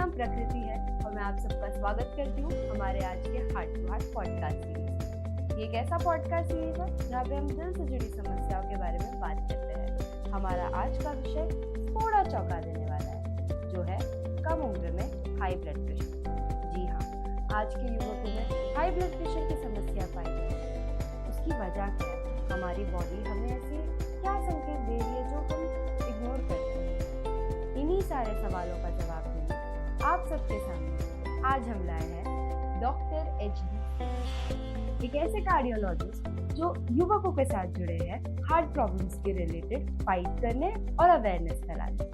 नाम प्रकृति है और मैं आप सबका स्वागत करती हूँ हमारे आज के heart to heart podcast series. ये एक ऐसा पॉडकास्ट सीरीज है जहाँ पे हम दिल से जुड़ी समस्याओं के बारे में बात करते हैं। हमारा आज का विषय थोड़ा चौंका देने वाला है, जो है कम उम्र में हाई ब्लड प्रेशर। जी हाँ, आज के युवकों में हाई ब्लड प्रेशर की समस्या पाई जाती है। उसकी वजह क्या है? हमारी बॉडी हमें ऐसे क्या संकेत दे रही है जो हम इग्नोर करते हैं? इन्हीं सारे सवालों का जवाब देने आप सबके सामने आज हम लाए हैं डॉक्टर HD, एक ऐसे कार्डियोलॉजिस्ट जो युवकों के साथ जुड़े हैं हार्ट प्रॉब्लम्स के रिलेटेड फाइट करने और अवेयरनेस फैलाने।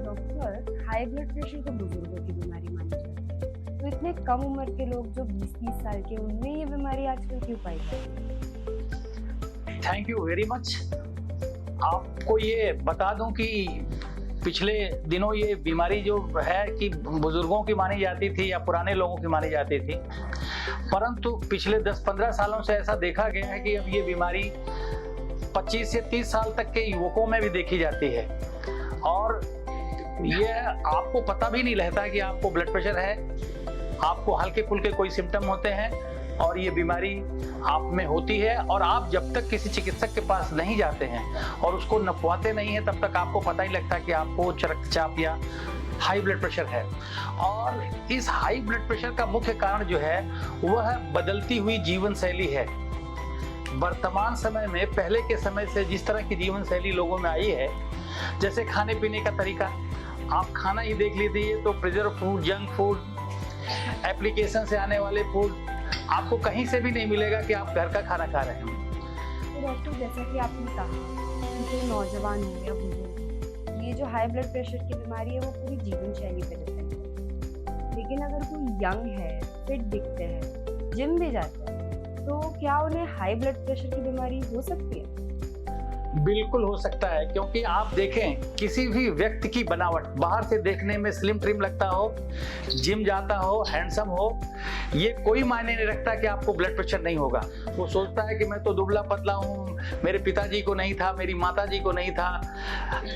डॉक्टर, हाई ब्लड प्रेशर तो बुजुर्गों की बीमारी मानी जाती है, तो इतने कम उम्र के लोग जो 20-30 साल के, उनमें ये बीमारी आजकल क्यों पाई जाती है? Thank you very much. आपको ये बता दूं कि पिछले दिनों ये बीमारी जो है कि बुजुर्गों की मानी जाती थी या पुराने लोगों की मानी जाती थी, परंतु पिछले 10-15 सालों से ऐसा देखा गया है कि अब ये बीमारी 25 से 30 साल तक के युवकों में भी देखी जाती है और ये आपको पता भी नहीं रहता कि आपको ब्लड प्रेशर है। आपको हल्के फुल्के कोई सिम्टम होते हैं और ये बीमारी आप में होती है और आप जब तक किसी चिकित्सक के पास नहीं जाते हैं और उसको नपवाते नहीं है, तब तक आपको पता ही लगता कि आपको उच्च रक्तचाप या हाई ब्लड प्रेशर है। और इस हाई ब्लड प्रेशर का मुख्य कारण जो है वह बदलती हुई जीवन शैली है। वर्तमान समय में पहले के समय से जिस तरह की जीवन शैली लोगों में आई है, जैसे खाने पीने का तरीका, आप खाना ही देख लीजिए तो preserve food, junk food, application से आने वाले फूड आपको कहीं से भी नहीं मिलेगा कि आप घर का खाना खा रहे हैं। तो डॉक्टर, जैसा कि आपने कहा कि जो नौजवान हो या बुजुर्ग, ये जो हाई ब्लड प्रेशर की बीमारी है वो पूरी जीवन शैली पे डिपेंड है। लेकिन अगर कोई यंग है, फिट दिखते हैं, जिम भी जाते हैं, तो क्या उन्हें हाई ब्लड प्रेशर की बीमारी हो सकती है? बिल्कुल हो सकता है, क्योंकि आप देखें किसी भी व्यक्ति की बनावट बाहर से देखने में स्लिम ट्रिम लगता हो, जिम जाता हो, हैंडसम हो, ये कोई मायने नहीं रखता कि आपको ब्लड प्रेशर नहीं होगा। वो सोचता है कि मैं तो दुबला पतला हूँ, मेरे पिताजी को नहीं था, मेरी माताजी को नहीं था,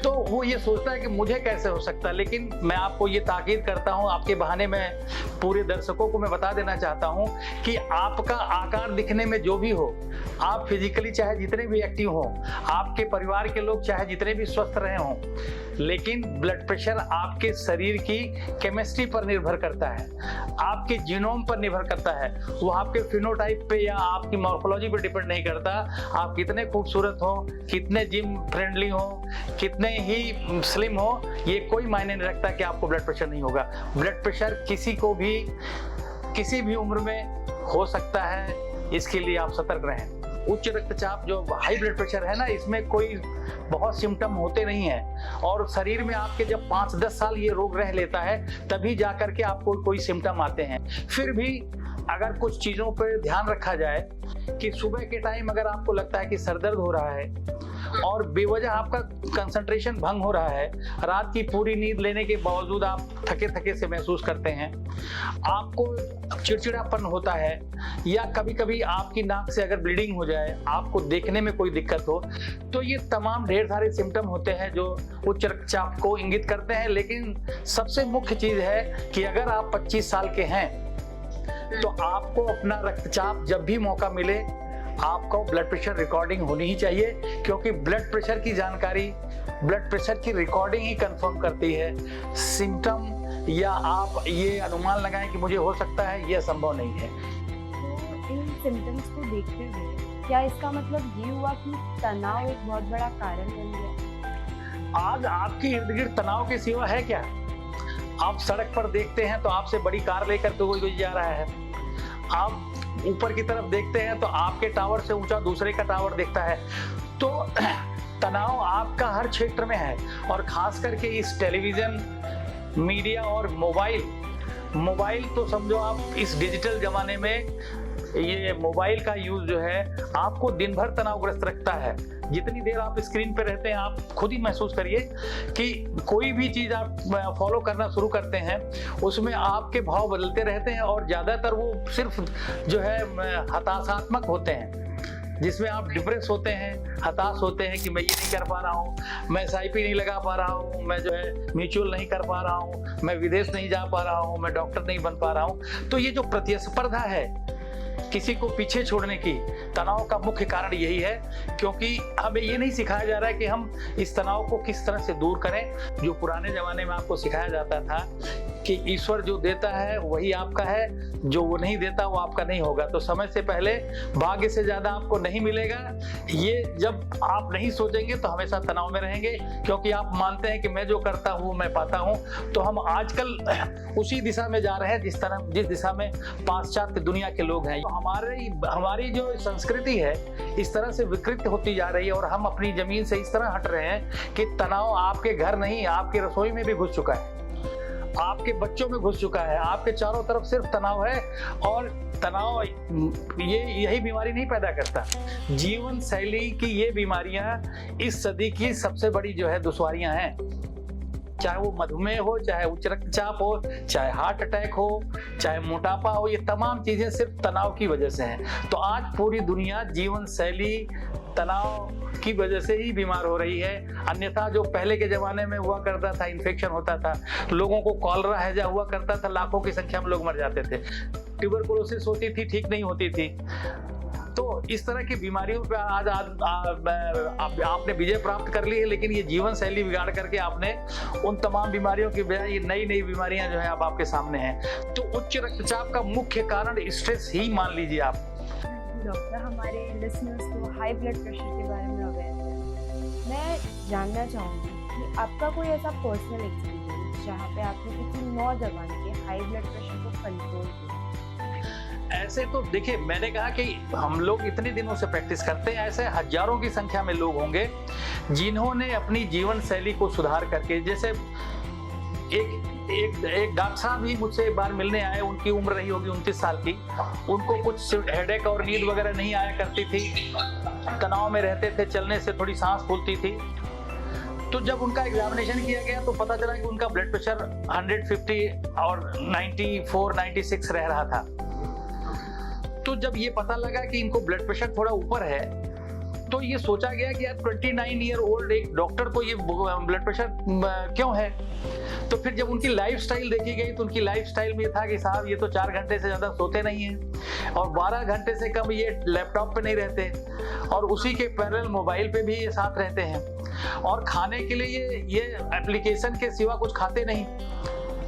तो वो ये सोचता है कि मुझे कैसे हो सकता। लेकिन मैं आपको ये ताकीद करता हूँ, आपके बहाने में पूरे दर्शकों को मैं बता देना चाहता हूँ कि आपका आकार दिखने में जो भी हो, आप फिजिकली चाहे जितने भी एक्टिव हो, आपके परिवार के लोग चाहे जितने भी स्वस्थ रहे हों, लेकिन ब्लड प्रेशर आपके शरीर की केमिस्ट्री पर निर्भर करता है, आपके जीनोम पर निर्भर करता है। वो आपके फिनोटाइप पे या आपकी मॉर्फोलॉजी पे डिपेंड नहीं करता। आप कितने खूबसूरत हो, कितने जिम फ्रेंडली हो, कितने ही स्लिम हो, ये कोई मायने नहीं रखता कि आपको ब्लड प्रेशर नहीं होगा। ब्लड प्रेशर किसी को भी किसी भी उम्र में हो सकता है, इसके लिए आप सतर्क रहें। उच्च रक्तचाप जो हाई ब्लड प्रेशर है ना, इसमें कोई बहुत सिम्टम होते नहीं हैं और शरीर में आपके जब 5-10 साल ये रोग रह लेता है तभी जाकर के आपको कोई सिम्टम आते हैं। फिर भी अगर कुछ चीज़ों पर ध्यान रखा जाए कि सुबह के टाइम अगर आपको लगता है कि सर दर्द हो रहा है और बेवजह आपका कंसंट्रेशन भंग हो रहा है, रात की पूरी नींद लेने के बावजूद आप थके थके से महसूस करते हैं, आपको चिड़चिड़ापन होता है या कभी कभी आपकी नाक से अगर ब्लीडिंग हो जाए, आपको देखने में कोई दिक्कत हो, तो ये तमाम ढेर सारे सिम्टम होते हैं जो उच्च रक्तचाप को इंगित करते हैं। लेकिन सबसे मुख्य चीज़ है कि अगर आप 25 साल के हैं तो आपको अपना रक्तचाप जब भी मौका मिले आपको ब्लड प्रेशर रिकॉर्डिंग होनी ही चाहिए, क्योंकि ब्लड प्रेशर की जानकारी ब्लड प्रेशर की रिकॉर्डिंग ही कंफर्म करती है। सिम्टम या आप ये अनुमान लगाएं कि मुझे हो सकता है, यह संभव नहीं है। तो इन सिम्टम्स को देखते हुए क्या इसका मतलब ये हुआ कि तनाव एक बहुत बड़ा कारण बन गया? आज आपके इर्द गिर्द तनाव के सिवा है क्या? आप सड़क पर देखते हैं तो आपसे बड़ी कार लेकर तो कोई जा रहा है, आप ऊपर की तरफ देखते हैं तो आपके टावर से ऊंचा दूसरे का टावर दिखता है। तो तनाव आपका हर क्षेत्र में है और खास करके इस टेलीविजन, मीडिया और मोबाइल तो समझो आप इस डिजिटल जमाने में ये मोबाइल का यूज जो है आपको दिन भर तनावग्रस्त रखता है। जितनी देर आप स्क्रीन पे रहते हैं, आप खुद ही महसूस करिए कि कोई भी चीज आप फॉलो करना शुरू करते हैं उसमें आपके भाव बदलते रहते हैं और ज्यादातर वो सिर्फ जो है हताशात्मक होते हैं। जिसमें आप डिप्रेस होते हैं, हताश होते हैं कि मैं ये नहीं कर पा रहा हूँ, मैं SIP नहीं लगा पा रहा हूँ, मैं जो है म्यूचुअल नहीं कर पा रहा हूँ, मैं विदेश नहीं जा पा रहा हूँ, मैं डॉक्टर नहीं बन पा रहा हूँ। तो ये जो प्रतिस्पर्धा है किसी को पीछे छोड़ने की, तनाव का मुख्य कारण यही है, क्योंकि हमें ये नहीं सिखाया जा रहा है कि हम इस तनाव को किस तरह से दूर करें। जो पुराने जमाने में आपको सिखाया जाता था कि ईश्वर जो देता है वही आपका है, जो वो नहीं देता वो आपका नहीं होगा। तो समय से पहले भाग्य से ज्यादा आपको नहीं मिलेगा, ये जब आप नहीं सोचेंगे तो हमेशा तनाव में रहेंगे, क्योंकि आप मानते हैं कि मैं जो करता हूँ मैं पाता हूँ। तो हम आजकल उसी दिशा में जा रहे हैं जिस दिशा में पाश्चात्य दुनिया के लोग हैं। तो हमारी जो संस्कृति है इस तरह से विकृत होती जा रही है, और हम अपनी जमीन से इस तरह हट रहे हैं कि तनाव आपके घर नहीं, आपकी रसोई में भी घुस चुका है, आपके बच्चों में घुस चुका है, आपके चारों तरफ सिर्फ तनाव है। और तनाव यही बीमारी नहीं पैदा करता, जीवन शैली की ये बीमारियां इस सदी की सबसे बड़ी जो है दुश्वारियां हैं। चाहे वो मधुमेह हो, चाहे उच्च रक्तचाप हो, चाहे हार्ट अटैक हो, चाहे मोटापा हो, ये तमाम चीजें सिर्फ तनाव की वजह से हैं। तो आज पूरी दुनिया जीवन शैली तनाव की वजह से ही बीमार हो रही है। अन्यथा जो पहले के जमाने में हुआ करता था, इन्फेक्शन होता था, लोगों को कॉलरा हैजा हुआ करता था, लाखों की संख्या में लोग मर जाते थे, ट्यूबरकुलोसिस होती थी, ठीक नहीं होती थी। तो इस तरह की बीमारियों पे आज आपने विजय प्राप्त कर ली है, लेकिन ये जीवन शैली बिगाड़ करके आपने उन तमाम बीमारियों की बजाय ये नई बीमारियां जो है अब आपके सामने हैं। तो उच्च रक्तचाप का मुख्य कारण स्ट्रेस ही मान लीजिए आप। डॉक्टर, हमारे लिसनर्स को हाई ब्लड प्रेशर के बारे में अवेयर है। मैं जानना चाहूँगी कि आपका कोई ऐसा पर्सनल एक्सपीरियंस जहाँ पे आपने किसी नौजवान के हाई ब्लड प्रेशर को कंट्रोल किया? ऐसे तो देखिए, मैंने कहा कि हम लोग इतने दिनों से प्रैक्टिस करते हैं, ऐसे हजारों की संख्या में लोग होंगे जिन्होंने अपनी जीवन शैली को सुधार करके, जैसे एक डॉक्टर साहब भी मुझसे एक बार मिलने आए, उनकी उम्र रही होगी 29 साल की, उनको कुछ हेडेक और नींद वगैरह नहीं आया करती थी, तनाव में रहते थे, चलने से थोड़ी सांस फूलती थी। तो जब उनका एग्जामिनेशन किया गया तो पता चला कि उनका ब्लड प्रेशर 150 और 94, 96 रह रहा था। तो जब ये पता लगा कि इनको ब्लड प्रेशर थोड़ा ऊपर है, तो ये सोचा गया कि यार 29 ईयर ओल्ड एक डॉक्टर को ये ब्लड प्रेशर क्यों है। तो फिर जब उनकी लाइफस्टाइल देखी गई तो उनकी लाइफस्टाइल में था कि साहब ये तो 4 घंटे से ज्यादा सोते नहीं हैं, और 12 घंटे से कम ये लैपटॉप पे नहीं रहते, और उसी के पैरेलल मोबाइल पे भी ये साथ रहते हैं, और खाने के लिए ये एप्लीकेशन के सिवा कुछ खाते नहीं।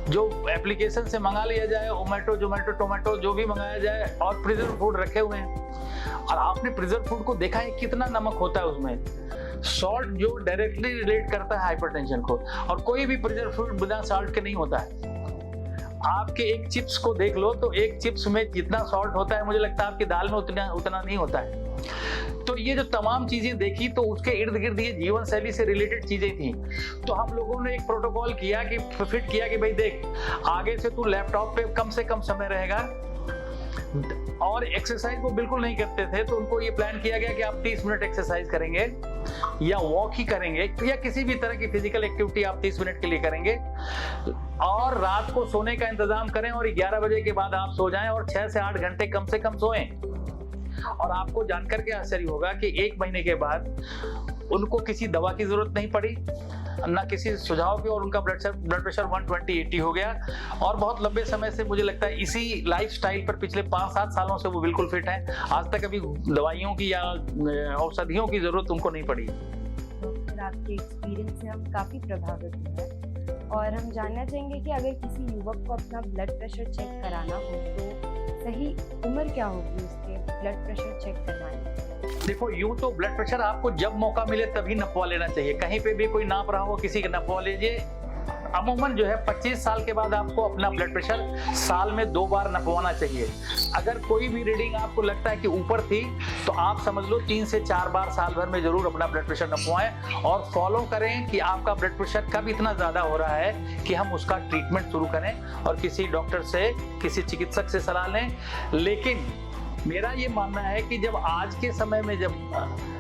जो एप्लीकेशन से मंगा लिया जाए, जोमेटो टोमेटो जो भी मंगाया जाए, और प्रिजर्व फूड रखे हुए हैं। और आपने प्रिजर्व फूड को देखा है कितना नमक होता है उसमें, सॉल्ट जो डायरेक्टली रिलेट करता है हाइपरटेंशन को, और कोई भी प्रिजर्व फूड बिना सॉल्ट के नहीं होता है। आपके एक चिप्स को देख लो तो एक चिप्स में जितना सॉल्ट होता है, मुझे लगता है आपकी दाल में उतना नहीं होता है। तो ये जो तमाम चीजें देखी तो उसके इर्द गिर्द ये जीवन शैली से रिलेटेड चीजें थी। तो हम लोगों ने एक प्रोटोकॉल किया कि फिट किया कि भाई देख, आगे से तू लैपटॉप पे कम से कम समय रहेगा, और एक्सरसाइज वो बिल्कुल नहीं करते थे। तो उनको ये प्लान किया गया कि आप 30 मिनट एक्सरसाइज करेंगे या वॉक ही करेंगे या किसी भी तरह की फिजिकल एक्टिविटी आप 30 मिनट के लिए करेंगे, और रात को सोने का इंतजाम करें, और 11 बजे के बाद आप सो जाएं, और 6 से 8 घंटे कम से कम सोएं। और आपको जानकर के आश्चर्य होगा कि 1 महीने के बाद उनको किसी दवा की जरूरत नहीं पड़ी, ना किसी सुझाव की, और उनका ब्लड प्रेशर 120/80 हो गया। और बहुत लंबे समय से मुझे लगता है इसी लाइफस्टाइल पर पिछले 5-7 सालों से वो बिल्कुल फिट हैं। आज तक कभी दवाइयों की या औषधियों की जरूरत उनको नहीं पड़ी। डॉक्टर, आपके एक्सपीरियंस से हम काफ़ी प्रभावित हुए हैं, और हम जानना चाहेंगे कि अगर किसी युवक को अपना ब्लड प्रेशर चेक कराना हो तो सही उम्र क्या होगी उसके ब्लड प्रेशर चेक करवाने की? देखो, यूं तो ब्लड प्रेशर आपको जब मौका मिले तभी नपवा लेना चाहिए। कहीं पे भी कोई नाप रहा हो, किसी का नपवा लीजिए। अमूमन जो है 25 साल के बाद आपको अपना ब्लड प्रेशर साल में 2 बार नपवाना चाहिए। अगर कोई भी रीडिंग आपको लगता है कि ऊपर थी तो आप समझ लो 3 से 4 बार साल भर में जरूर अपना ब्लड प्रेशर नपवाएं, और फॉलो करें कि आपका ब्लड प्रेशर कब इतना ज्यादा हो रहा है कि हम उसका ट्रीटमेंट शुरू करें, और किसी डॉक्टर से, किसी चिकित्सक से सलाह लें। लेकिन मेरा ये मानना है कि जब आज के समय में जब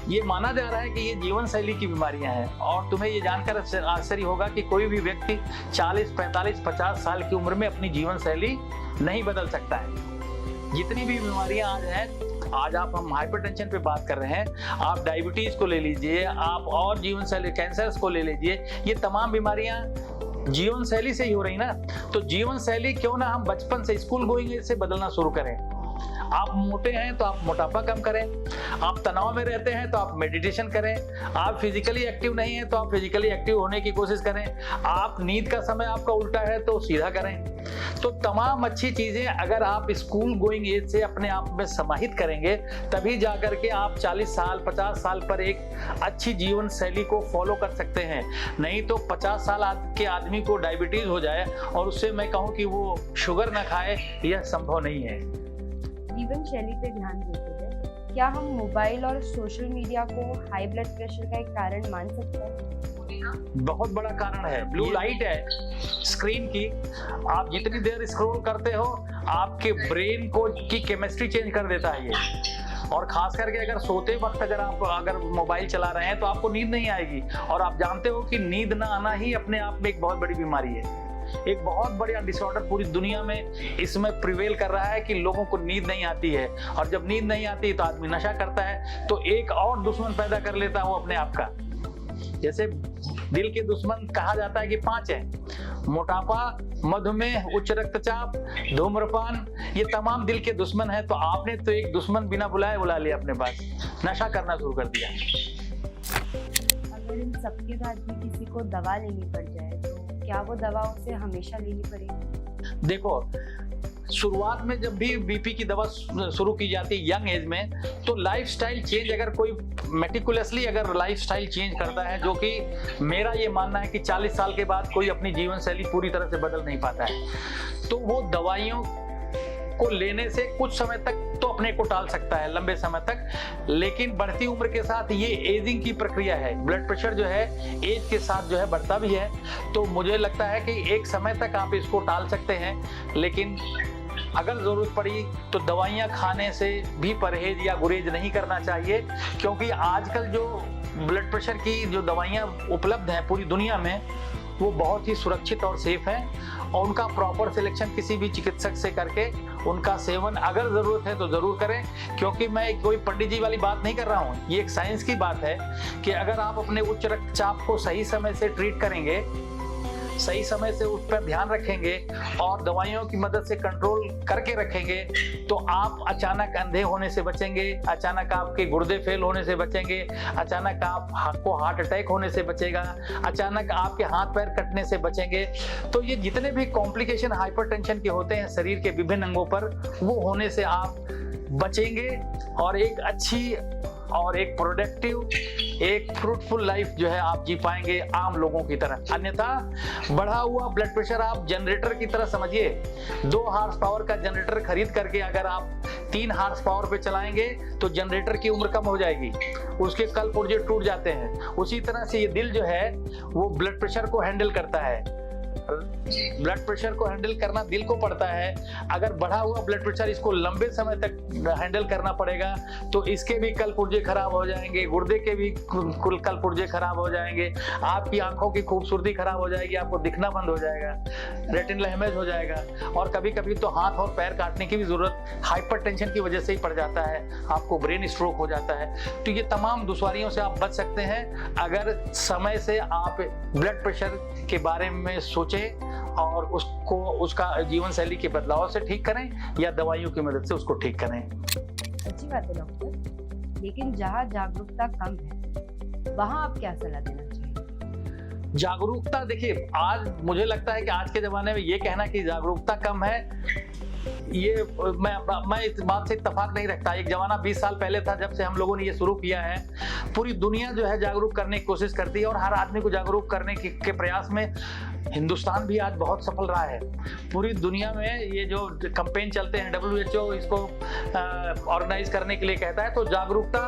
ये माना जा रहा है कि ये जीवन शैली की बीमारियां हैं, और तुम्हें ये जानकर आश्चर्य होगा कि कोई भी व्यक्ति 40, 45, 50 साल की उम्र में अपनी जीवन शैली नहीं बदल सकता है। जितनी भी बीमारियां आज हैं आज हम हाइपरटेंशन पे बात कर रहे हैं, आप डायबिटीज को ले लीजिए, आप और जीवन शैली कैंसर्स को ले लीजिए, ये तमाम बीमारियां जीवन शैली से ही हो रही ना। तो जीवन शैली क्यों ना हम बचपन से स्कूल गोइंग से बदलना शुरू करें। आप मोटे हैं तो आप मोटापा कम करें, आप तनाव में रहते हैं तो आप मेडिटेशन करें, आप फिजिकली एक्टिव नहीं हैं तो आप फिजिकली एक्टिव होने की कोशिश करें, आप नींद का समय आपका उल्टा है तो सीधा करें। तो तमाम अच्छी चीजें अगर आप स्कूल गोइंग एज से अपने आप में समाहित करेंगे, तभी जाकर के आप 40 साल 50 साल पर एक अच्छी जीवन शैली को फॉलो कर सकते हैं। नहीं तो 50 साल के आदमी को डायबिटीज हो जाए और उससे मैं कहूँ कि वो शुगर ना खाए, यह संभव नहीं है। जीवन शैली पे ध्यान देते हुए क्या हम मोबाइल और सोशल मीडिया को हाई ब्लड प्रेशर का एक कारण मान सकते हैं? बहुत बड़ा कारण है। ब्लू लाइट है स्क्रीन की, आप जितनी देर स्क्रॉल करते हो आपके ब्रेन को की केमिस्ट्री चेंज कर देता है ये। और खास करके अगर सोते वक्त अगर मोबाइल चला रहे हैं तो आपको नींद नहीं आएगी। और आप जानते हो कि नींद ना आना ही अपने आप में एक बहुत बड़ी बीमारी है, एक बहुत बड़ा डिसऑर्डर पूरी दुनिया में इसमें प्रिवेल कर रहा है कि लोगों को नींद नहीं आती है। और जब नींद नहीं आती तो आदमी नशा करता है, तो एक और दुश्मन पैदा कर लेता है वो अपने आप का। जैसे दिल के दुश्मन कहा जाता है कि 5 हैं: मोटापा, मधुमेह, उच्च रक्तचाप, धूम्रपान, ये तमाम दिल के दुश्मन है। तो आपने तो एक दुश्मन बिना बुलाए बुला लिया अपने पास, नशा करना शुरू कर दिया। अगर इन सबके बाद भी किसी को दवा लेनी पड़ जाए तो क्या वो दवा उसे हमेशा लेनी पड़ेगी? देखो, शुरुआत में जब भी बीपी की दवा शुरू की जाती है यंग एज में, तो लाइफस्टाइल चेंज अगर कोई मेटिकुलसली अगर लाइफस्टाइल चेंज करता है, जो कि मेरा ये मानना है कि 40 साल के बाद कोई अपनी जीवन शैली पूरी तरह से बदल नहीं पाता है, तो वो दवाइयों को लेने से कुछ समय तक तो अपने को टाल सकता है, लंबे समय तक। लेकिन बढ़ती उम्र के साथ ये एजिंग की प्रक्रिया है, ब्लड प्रेशर जो है एज के साथ जो है बढ़ता भी है। तो मुझे लगता है कि एक समय तक आप इसको टाल सकते हैं, लेकिन अगर जरूरत पड़ी तो दवाइयां खाने से भी परहेज या गुरेज नहीं करना चाहिए। क्योंकि आजकल जो ब्लड प्रेशर की जो दवाइयां उपलब्ध हैं पूरी दुनिया में, वो बहुत ही सुरक्षित और सेफ हैं। और उनका प्रॉपर सिलेक्शन किसी भी चिकित्सक से करके उनका सेवन अगर जरूरत है तो जरूर करें। क्योंकि मैं कोई पंडित जी वाली बात नहीं कर रहा हूँ, ये एक साइंस की बात है कि अगर आप अपने उच्च रक्तचाप को सही समय से ट्रीट करेंगे, सही समय से उस पर ध्यान रखेंगे और दवाइयों की मदद से कंट्रोल करके रखेंगे, तो आप अचानक अंधे होने से बचेंगे, अचानक आपके गुर्दे फेल होने से बचेंगे, अचानक आपको हार्ट अटैक होने से बचेगा, अचानक आपके हाथ पैर कटने से बचेंगे। तो ये जितने भी कॉम्प्लिकेशन हाइपरटेंशन के होते हैं शरीर के विभिन्न अंगों पर, वो होने से आप बचेंगे और एक अच्छी और एक प्रोडक्टिव, एक फ्रूटफुल लाइफ जो है आप जी पाएंगे आम लोगों की तरह। अन्यथा बढ़ा हुआ ब्लड प्रेशर आप जनरेटर की तरह समझिए। 2 हार्स पावर का जनरेटर खरीद करके अगर आप 3 हार्स पावर पे चलाएंगे तो जनरेटर की उम्र कम हो जाएगी, उसके कल पुर्जे टूट जाते हैं। उसी तरह से ये दिल जो है वो ब्लड प्रेशर को हैंडल करता है, ब्लड प्रेशर को हैंडल करना दिल को पड़ता है। अगर बढ़ा हुआ ब्लड प्रेशर इसको लंबे समय तक हैंडल करना पड़ेगा तो इसके भी कल पुर्जे खराब हो जाएंगे, गुर्दे के भी कल पुर्जे खराब हो जाएंगे, आपकी आंखों की खूबसूरती खराब हो जाएगी, आपको दिखना बंद हो जाएगा, रेटिनल हैमेज हो जाएगा। और कभी कभी तो हाथ और पैर काटने की भी जरूरत हाइपरटेंशन की वजह से ही पड़ जाता है, आपको ब्रेन स्ट्रोक हो जाता है। तो ये तमाम दुश्वारियों से आप बच सकते हैं अगर समय से आप ब्लड प्रेशर के बारे में सोचें और उसको उसका जीवन शैली के बदलाव से ठीक करें या दवाइयों की मदद से उसको ठीक करें। अच्छी बात है डॉक्टर, लेकिन जहाँ जागरूकता कम है वहाँ आप क्या सलाह देना चाहिए? जागरूकता, देखिए आज मुझे लगता है कि आज के जमाने में ये कहना कि जागरूकता कम है, ये मैं इस बात से इत्तेफाक नहीं रखता। एक जमाना 20 साल पहले था जब से हम लोगों ने ये शुरू किया है। पूरी दुनिया जो है जागरूक करने की कोशिश करती है और हर आदमी को जागरूक करने के प्रयास में हिंदुस्तान भी आज बहुत सफल रहा है। पूरी दुनिया में ये जो कैंपेन चलते हैं, WHO इसको ऑर्गेनाइज करने के लिए कहता है। तो जागरूकता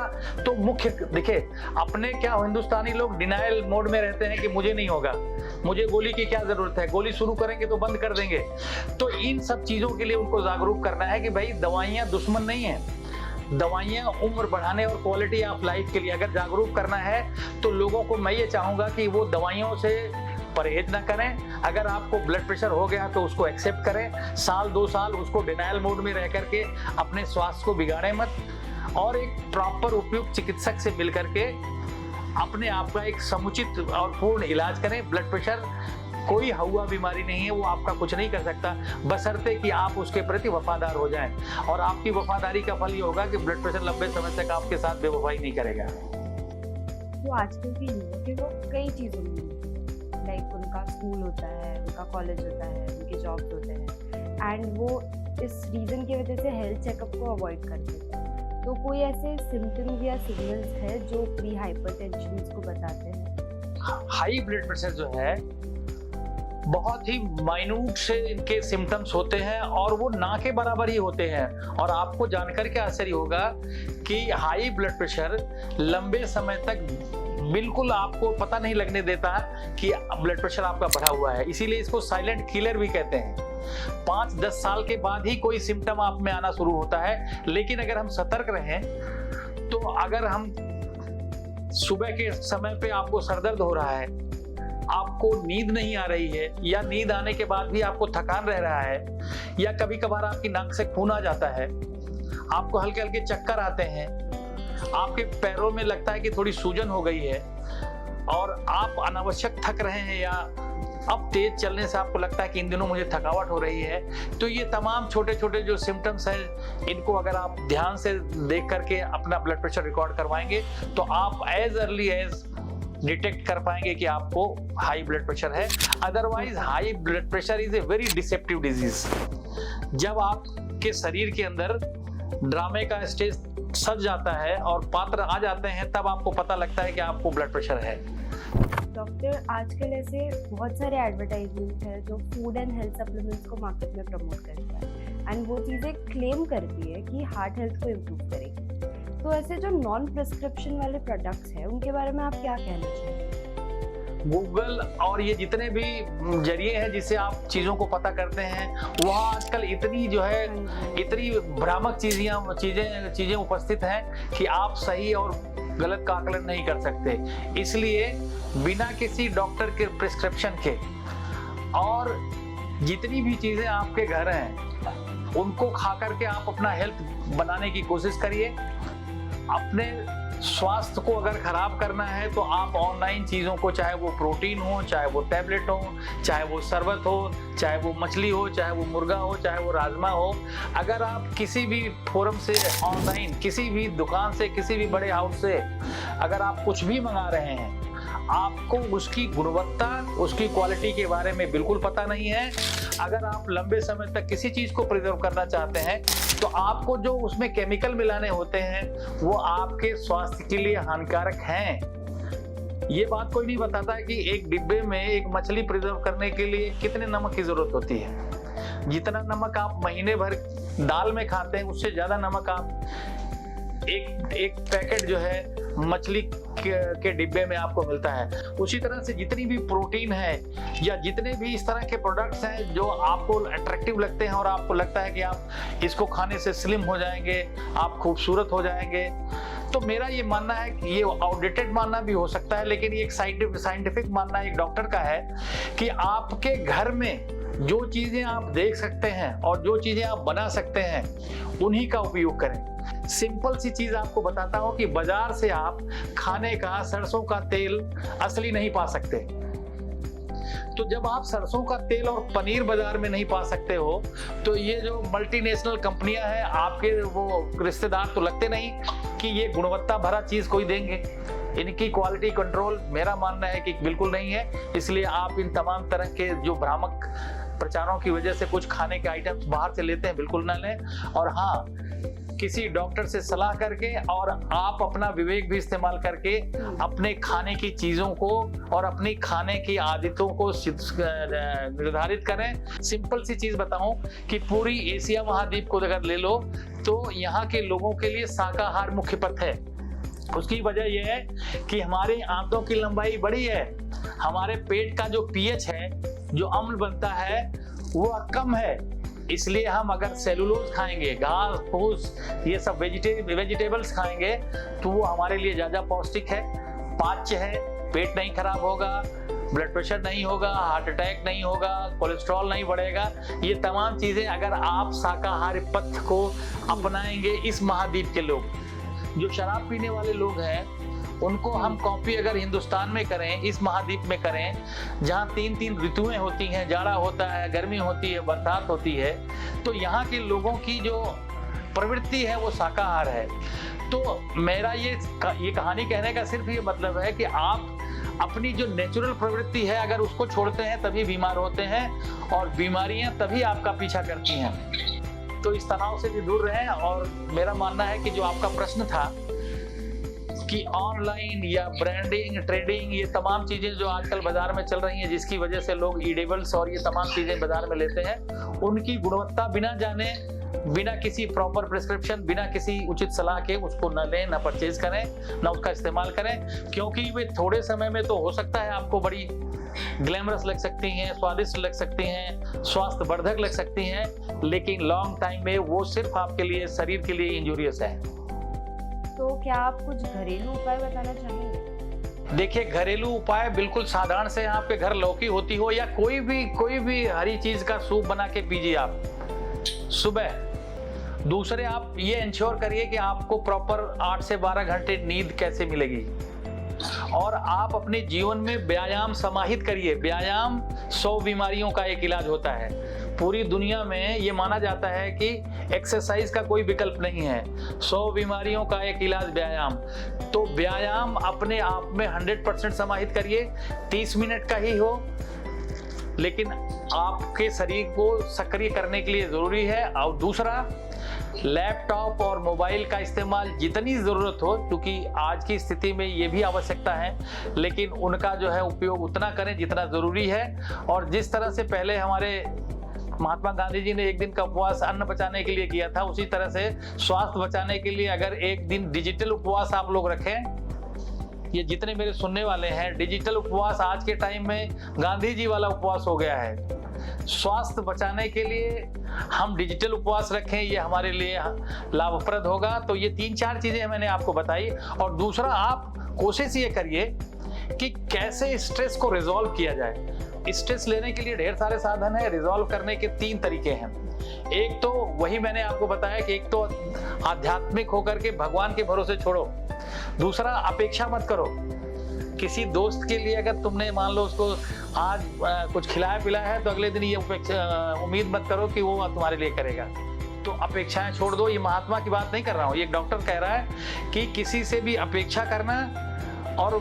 तो मुख्य, देखिए अपने क्या हिंदुस्तानी लोग डिनायल मोड में रहते हैं कि मुझे नहीं होगा, मुझे गोली की क्या जरूरत है, गोली शुरू करेंगे तो बंद कर देंगे। तो इन सब चीजों के लिए उनको जागरूक करना है कि भाई दवाइयां दुश्मन नहीं है, दवाइयां उम्र बढ़ाने और क्वालिटी ऑफ लाइफ के लिए अगर जागरूक करना है तो लोगों को मैं ये चाहूंगा कि वो दवाइयों से परहेज ना करें। अगर आपको ब्लड प्रेशर हो गया तो उसको एक्सेप्ट करें, साल 2 साल उसको डिनायल मोड में रह करके अपने स्वास्थ्य को बिगाड़ें मत। और एक प्रॉपर उपयुक्त चिकित्सक से मिलकर के अपने आप का एक समुचित और पूर्ण इलाज करें। ब्लड प्रेशर कोई हवा बीमारी नहीं है, वो आपका कुछ नहीं कर सकता, बशर्ते कि आप उसके प्रति वफादार हो जाएं। और आपकी वफादारी का फल ये होगा कि ब्लड प्रेशर लंबे समय तक आपके साथ बेवफाई नहीं करेगा। तो आजकल की युवा कि वो कई चीज़ों में लाइक उनका स्कूल होता है, उनका कॉलेज होता है, उनके जॉब्स होते हैं, एंड वो इस रीज़न की वजह से हेल्थ चेकअप को अवॉइड कर देते हैं। तो कोई ऐसे सिम्टम्स या सिग्नल्स है जो प्री हाइपरटेंशन को बताते हैं? हाई ब्लड प्रेशर जो है बहुत ही माइन्यूट से इनके सिम्टम्स होते हैं और वो ना के बराबर ही होते हैं। और आपको जानकर के आश्चर्य होगा कि हाई ब्लड प्रेशर लंबे समय तक बिल्कुल आपको पता नहीं लगने देता कि ब्लड प्रेशर आपका बढ़ा हुआ है। इसीलिए इसको साइलेंट किलर भी कहते हैं। 5-10 साल के बाद ही कोई सिम्टम आप में आना शुरू होता है। लेकिन अगर हम सतर्क रहें तो अगर हम सुबह के समय पे आपको सरदर्द हो रहा है, आपको नींद नहीं आ रही है, या नींद आने के बाद भी आपको थकान रह रहा है, या कभी कभार आपकी नाक से खून आ जाता है, आपको हल्के हल्के चक्कर आते हैं, आपके पैरों में लगता है कि थोड़ी सूजन हो गई है, और आप अनावश्यक थक रहे हैं, या अब तेज चलने से आपको लगता है कि इन दिनों मुझे थकावट हो रही है, तो ये तमाम छोटे छोटे जो सिम्टम्स हैं, इनको अगर आप ध्यान से देख करके अपना ब्लड प्रेशर रिकॉर्ड करवाएंगे तो आप एज अर्ली एज डिटेक्ट कर पाएंगे कि आपको हाई ब्लड प्रेशर है। Otherwise high blood pressure is a very deceptive disease. जब आपके शरीर के अंदर ड्रामे का स्टेज सज जाता है और पात्र आ जाते हैं, तब आपको पता लगता है कि आपको ब्लड प्रेशर है। डॉक्टर, आजकल ऐसे बहुत सारे एडवर्टाइजमेंट है जो फूड एंड हेल्थ सप्लीमेंट्स को मार्केट में प्रमोट करता है, एंड वो चीज़ें क्लेम करती है कि हार्ट हेल्थ को इम्प्रूव करेगी। तो ऐसे जो नॉन प्रिस्क्रिप्शन वाले प्रोडक्ट्स हैं उनके बारे में आप क्या कहना चाहेंगे? गूगल और ये जितने भी जरिए हैं जिससे आप चीज़ों को पता करते हैं, वहाँ आजकल इतनी जो है इतनी भ्रामक चीज़ें उपस्थित हैं कि आप सही और गलत का आकलन नहीं कर सकते। इसलिए बिना किसी डॉक्टर के प्रिस्क्रिप्शन के और जितनी भी चीज़ें आपके घर हैं उनको खा करके आप अपना हेल्थ बनाने की कोशिश करिए। अपने स्वास्थ्य को अगर खराब करना है तो आप ऑनलाइन चीज़ों को, चाहे वो प्रोटीन हो, चाहे वो टैबलेट हो, चाहे वो शरबत हो, चाहे वो मछली हो, चाहे वो मुर्गा हो, चाहे वो राजमा हो, अगर आप किसी भी फोरम से ऑनलाइन, किसी भी दुकान से, किसी भी बड़े हाउस से अगर आप कुछ भी मंगा रहे हैं, आपको उसकी गुणवत्ता, उसकी क्वालिटी के बारे में बिल्कुल पता नहीं है। अगर आप लंबे समय तक किसी चीज़ को प्रिजर्व करना चाहते हैं तो आपको जो उसमें केमिकल मिलाने होते हैं वो आपके स्वास्थ्य के लिए हानिकारक हैं। ये बात कोई नहीं बताता है कि एक डिब्बे में एक मछली प्रिजर्व करने के लिए कितने नमक की जरूरत होती है। जितना नमक आप महीने भर दाल में खाते हैं उससे ज़्यादा नमक आप एक पैकेट जो है मछली के डिब्बे में आपको मिलता है। उसी तरह से जितनी भी प्रोटीन है या जितने भी इस तरह के प्रोडक्ट्स हैं जो आपको अट्रैक्टिव लगते हैं और आपको लगता है कि आप इसको खाने से स्लिम हो जाएंगे, आप खूबसूरत हो जाएंगे, तो मेरा ये मानना है कि ये आउटडेटेड मानना भी हो सकता है, लेकिन ये एक साइंटिफिक मानना एक डॉक्टर का है कि आपके घर में जो चीज़ें आप देख सकते हैं और जो चीज़ें आप बना सकते हैं उन्हीं का उपयोग करें। सिंपल सी चीज आपको बताता हूं कि बाजार से आप खाने का सरसों का तेल असली नहीं पा सकते। तो जब आप सरसों का तेल और पनीर बाजार में नहीं पा सकते हो तो ये जो मल्टीनेशनल कंपनियां हैं आपके वो रिश्तेदार तो लगते नहीं कि ये गुणवत्ता भरा चीज कोई देंगे। इनकी क्वालिटी कंट्रोल मेरा मानना है कि बिल्कुल नहीं है। इसलिए आप इन तमाम तरह के जो भ्रामक प्रचारों की वजह से कुछ खाने के आइटम्स बाहर से लेते हैं, बिल्कुल ना लें। और हाँ, किसी डॉक्टर से सलाह करके और आप अपना विवेक भी इस्तेमाल करके अपने खाने की चीजों को और अपनी खाने की आदतों को निर्धारित करें। सिंपल सी चीज बताऊं कि पूरी एशिया महाद्वीप को अगर ले लो तो यहाँ के लोगों के लिए शाकाहार मुख्य पथ है। उसकी वजह यह है कि हमारी आंतों की लंबाई बड़ी है, हमारे पेट का जो पीएच है, जो अम्ल बनता है, वो कम है। इसलिए हम अगर सेलुलोज खाएंगे, घास फूस, ये सब वेजिटेबल्स खाएंगे तो वो हमारे लिए ज्यादा पौष्टिक है, पाच्य है, पेट नहीं खराब होगा, ब्लड प्रेशर नहीं होगा, हार्ट अटैक नहीं होगा, कोलेस्ट्रॉल नहीं बढ़ेगा। ये तमाम चीजें अगर आप शाकाहारी पथ को अपनाएंगे इस महाद्वीप के लोग, जो शराब पीने वाले लोग हैं उनको हम कॉपी अगर हिंदुस्तान में करें, इस महाद्वीप में करें, जहाँ 3 ऋतुएं होती हैं, जाड़ा होता है, गर्मी होती है, बरसात होती है, तो यहाँ के लोगों की जो प्रवृत्ति है वो शाकाहार है। तो मेरा ये कहानी कहने का सिर्फ ये मतलब है कि आप अपनी जो नेचुरल प्रवृत्ति है अगर उसको छोड़ते हैं तभी बीमार होते हैं, और बीमारियां तभी आपका पीछा करती हैं। तो इस तनाव से भी दूर रहें। और मेरा मानना है कि जो आपका प्रश्न था कि ऑनलाइन या ब्रांडिंग, ट्रेडिंग, ये तमाम चीजें जो आजकल बाजार में चल रही हैं जिसकी वजह से लोग ईडेबल्स और ये तमाम चीजें बाजार में लेते हैं, उनकी गुणवत्ता बिना जाने, बिना किसी प्रॉपर प्रिस्क्रिप्शन, बिना किसी उचित सलाह के उसको न लें, न परचेज करें, न उसका इस्तेमाल करें, क्योंकि वे थोड़े समय में तो हो सकता है आपको बड़ी ग्लैमरस लग सकती हैं, स्वादिष्ट लग सकती हैं, स्वास्थ्य वर्धक लग सकती हैं, लेकिन लॉन्ग टाइम में वो सिर्फ आपके लिए, शरीर के लिए इंजूरियस है। तो क्या आप कुछ घरेलू उपाय बताना चाहेंगे? देखिए, घरेलू उपाय बिल्कुल साधारण से, आपके घर लौकी होती हो या कोई भी हरी चीज का सूप बना के पीजिए आप सुबह। दूसरे, आप ये इंश्योर करिए कि आपको प्रॉपर 8 से 12 घंटे नींद कैसे मिलेगी, और आप अपने जीवन में व्यायाम समाहित करिए। व्यायाम 100 बीमारियों का एक इलाज होता है। पूरी दुनिया में ये माना जाता है कि एक्सरसाइज का कोई विकल्प नहीं है, 100 बीमारियों का एक इलाज व्यायाम। तो व्यायाम अपने आप में 100% समाहित करिए, 30 मिनट का ही हो, लेकिन आपके शरीर को सक्रिय करने के लिए जरूरी है। और दूसरा, लैपटॉप और मोबाइल का इस्तेमाल जितनी ज़रूरत हो, क्योंकि आज की स्थिति में ये भी आवश्यकता है, लेकिन उनका जो है उपयोग उतना करें जितना ज़रूरी है। और जिस तरह से पहले हमारे महात्मा गांधी जी ने एक दिन का उपवास अन्न बचाने के लिए किया था, उसी तरह से स्वास्थ्य बचाने के लिए अगर एक दिन डिजिटल उपवास आप लोग रखें, ये जितने मेरे सुनने वाले हैं, डिजिटल उपवास आज के टाइम में गांधी जी वाला उपवास हो गया है। स्वास्थ्य बचाने के लिए हम डिजिटल उपवास रखें, ये हमारे लिए लाभप्रद होगा। तो ये 3-4 चीजें मैंने आपको बताई। और दूसरा, आप कोशिश ये करिए कि कैसे स्ट्रेस को रिजॉल्व किया जाए। स्ट्रेस लेने के लिए ढेर सारे साधन है, रिजॉल्व करने के 3 तरीके हैं। एक तो वही मैंने आपको बताया कि एक तो आध्यात्मिक होकर के भगवान के भरोसे छोड़ो। दूसरा, अपेक्षा मत करो। किसी दोस्त के लिए अगर तुमने मान लो उसको आज कुछ खिलाया पिलाया है, तो अगले दिन ये उम्मीद मत करो कि वो तुम्हारे लिए करेगा। तो अपेक्षाएं छोड़ दो। ये महात्मा की बात नहीं कर रहा हूँ, ये एक डॉक्टर कह रहा है कि किसी से भी अपेक्षा करना और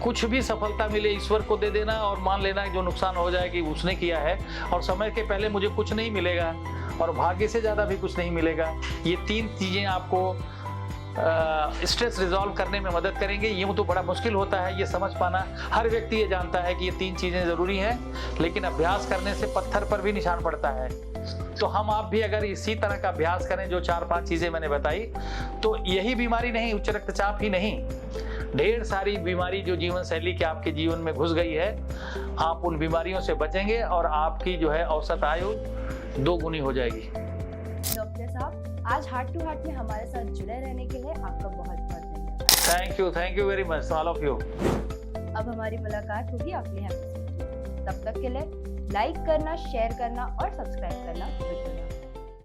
कुछ भी सफलता मिले ईश्वर को दे देना और मान लेना जो नुकसान हो जाए कि उसने किया है, और समय के पहले मुझे कुछ नहीं मिलेगा और भाग्य से ज़्यादा भी कुछ नहीं मिलेगा। ये 3 चीज़ें आपको स्ट्रेस रिजॉल्व करने में मदद करेंगे। ये तो बड़ा मुश्किल होता है ये समझ पाना। हर व्यक्ति ये जानता है कि ये 3 चीज़ें ज़रूरी हैं, लेकिन अभ्यास करने से पत्थर पर भी निशान पड़ता है। तो हम आप भी अगर इसी तरह का अभ्यास करें जो 4-5 चीज़ें मैंने बताई, तो यही बीमारी नहीं, उच्च रक्तचाप ही नहीं, ढेर सारी बीमारी जो जीवन शैली के आपके जीवन में घुस गई है, आप उन बीमारियों से बचेंगे और आपकी जो है औसत आयु 2 गुनी हो जाएगी। डॉक्टर साहब, आज हार्ट टू हार्ट में हमारे साथ जुड़े रहने के लिए आपका बहुत बहुत धन्यवाद। Thank you very much all of you. अब हमारी मुलाकात होगी अगले एपिसोड में। तब तक के लिए लाइक करना, शेयर करना और सब्सक्राइब करना बिल्कुल